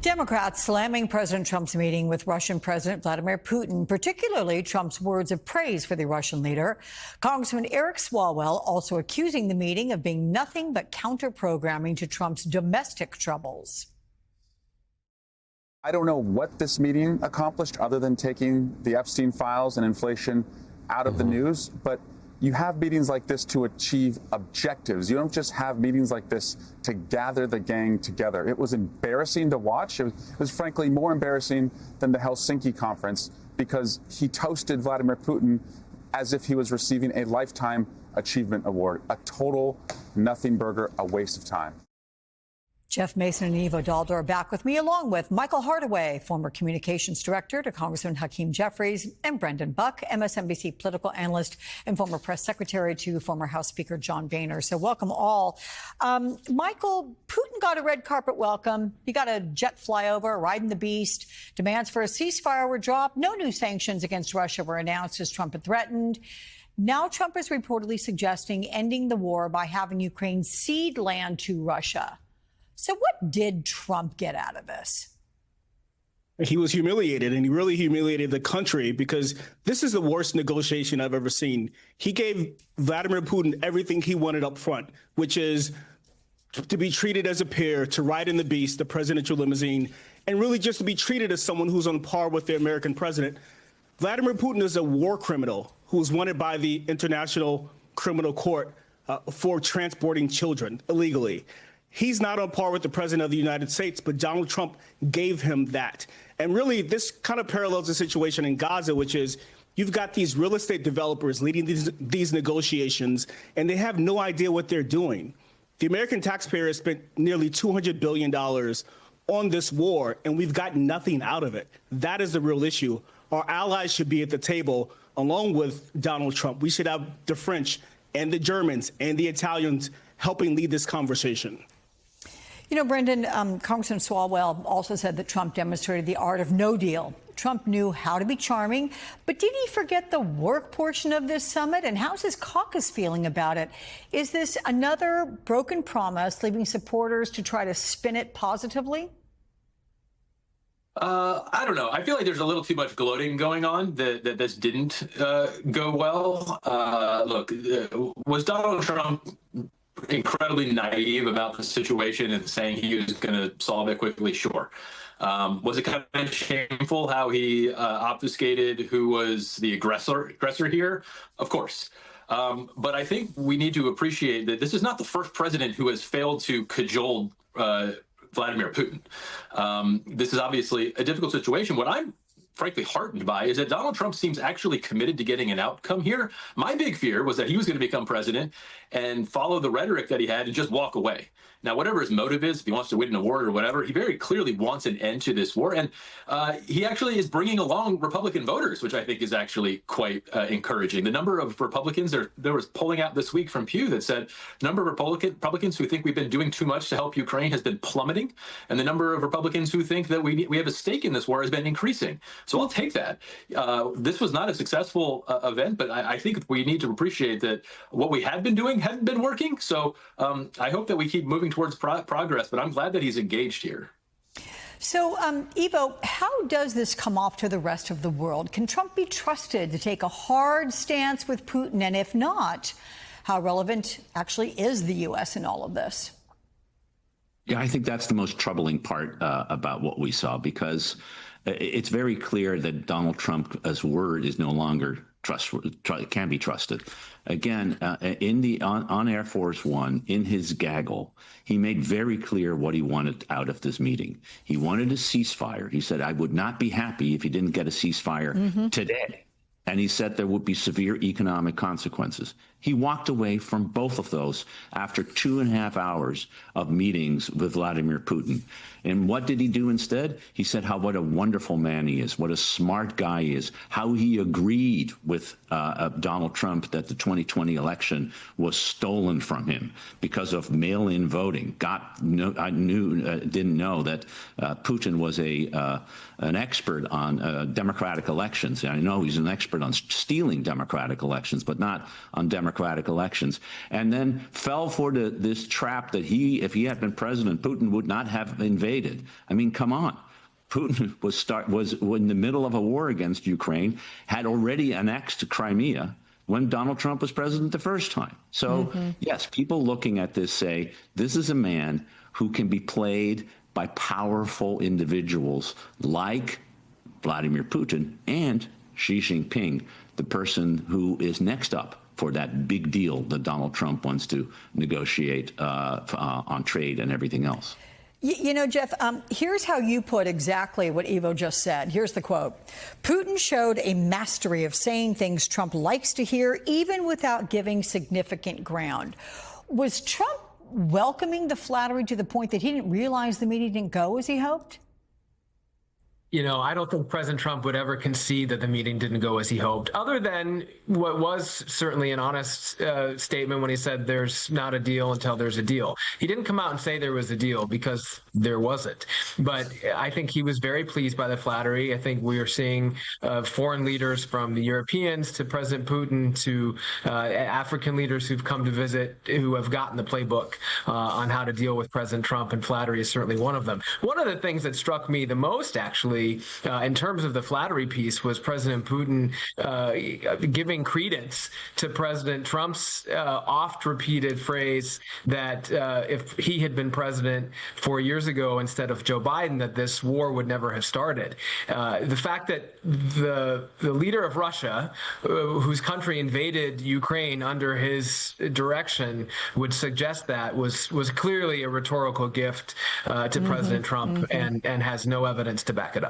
Democrats slamming President Trump's meeting with Russian President Vladimir Putin, particularly Trump's words of praise for the Russian leader. Congressman Eric Swalwell also accusing the meeting of being nothing but counter-programming to Trump's domestic troubles. I don't know what this meeting accomplished other than taking the Epstein files and inflation out of the news, but you have meetings like this to achieve objectives. You don't just have meetings like this to gather the gang together. It was embarrassing to watch. It was frankly more embarrassing than the Helsinki conference because he toasted Vladimir Putin as if he was receiving a lifetime achievement award. A total nothing burger, a waste of time. Jeff Mason and Eva Dalder are back with me, along with Michael Hardaway, former communications director to Congressman Hakeem Jeffries, and Brendan Buck, MSNBC political analyst and former press secretary to former House Speaker John Boehner. So welcome all. Michael, Putin got a red carpet welcome. He got a jet flyover, riding the beast. Demands for a ceasefire were dropped. No new sanctions against Russia were announced as Trump had threatened. Now Trump is reportedly suggesting ending the war by having Ukraine cede land to Russia. So what did Trump get out of this? He was humiliated, and he really humiliated the country because this is the worst negotiation I've ever seen. He gave Vladimir Putin everything he wanted up front, which is to be treated as a peer, to ride in the beast, the presidential limousine, and really just to be treated as someone who's on par with the American president. Vladimir Putin is a war criminal who was wanted by the International Criminal Court for transporting children illegally. He's not on par with the president of the United States, but Donald Trump gave him that. And really, this kind of parallels the situation in Gaza, which is you've got these real estate developers leading these negotiations, and they have no idea what they're doing. The American taxpayer has spent nearly $200 billion on this war, and we've gotten nothing out of it. That is the real issue. Our allies should be at the table along with Donald Trump. We should have the French and the Germans and the Italians helping lead this conversation. You know, Brendan, Congressman Swalwell also said that Trump demonstrated the art of no deal. Trump knew how to be charming, but did he forget the work portion of this summit? And how's his caucus feeling about it? Is this another broken promise, leaving supporters to try to spin it positively? I don't know. I feel like there's a little too much gloating going on that this didn't go well. Look, was Donald Trump incredibly naive about the situation and saying he was going to solve it quickly? Sure. Was it kind of shameful how he obfuscated who was the aggressor here? Of course. But I think we need to appreciate that this is not the first president who has failed to cajole Vladimir Putin. This is obviously a difficult situation. What I'm frankly heartened by is that Donald Trump seems actually committed to getting an outcome here. My big fear was that he was going to become president and follow the rhetoric that he had and just walk away. Now, whatever his motive is, if he wants to win an award or whatever, he very clearly wants an end to this war. And he actually is bringing along Republican voters, which I think is actually quite encouraging. The number of Republicans, there was polling out this week from Pew that said the number of Republicans who think we've been doing too much to help Ukraine has been plummeting. And the number of Republicans who think that we have a stake in this war has been increasing. So I'll take that. This was not a successful event, but I think we need to appreciate that what we have been doing hasn't been working. So I hope that we keep moving towards progress, but I'm glad that he's engaged here. So, Ivo, how does this come off to the rest of the world? Can Trump be trusted to take a hard stance with Putin? And if not, how relevant actually is the U.S. in all of this? Yeah, I think that's the most troubling part about what we saw, because it's very clear that Donald Trump's word is no longer can be trusted. Again, on Air Force One, in his gaggle, he made very clear what he wanted out of this meeting. He wanted a ceasefire. He said, I would not be happy if he didn't get a ceasefire today. And he said there would be severe economic consequences. He walked away from both of those after 2.5 hours of meetings with Vladimir Putin. And what did he do instead? He said what a wonderful man he is, what a smart guy he is, how he agreed with Donald Trump that the 2020 election was stolen from him because of mail-in voting. Didn't know that Putin was an expert on democratic elections. I know he's an expert expert on stealing democratic elections, but not on democratic elections, and then fell for this trap that if he had been president, Putin would not have invaded. I mean, come on. Putin was in the middle of a war against Ukraine, had already annexed Crimea when Donald Trump was president the first time. So, yes, people looking at this say, this is a man who can be played by powerful individuals like Vladimir Putin and Xi Jinping, the person who is next up for that big deal that Donald Trump wants to negotiate on trade and everything else. You know, Jeff, here's how you put exactly what Ivo just said. Here's the quote. Putin showed a mastery of saying things Trump likes to hear, even without giving significant ground. Was Trump welcoming the flattery to the point that he didn't realize the meeting didn't go as he hoped? You know, I don't think President Trump would ever concede that the meeting didn't go as he hoped, other than what was certainly an honest statement when he said there's not a deal until there's a deal. He didn't come out and say there was a deal because there wasn't. But I think he was very pleased by the flattery. I think we are seeing foreign leaders, from the Europeans to President Putin to African leaders who've come to visit, who have gotten the playbook on how to deal with President Trump, and flattery is certainly one of them. One of the things that struck me the most, actually, in terms of the flattery piece, was President Putin giving credence to President Trump's oft-repeated phrase that if he had been president 4 years ago instead of Joe Biden, that this war would never have started. The fact that the leader of Russia, whose country invaded Ukraine under his direction, would suggest that was clearly a rhetorical gift to President Trump, and has no evidence to back it up.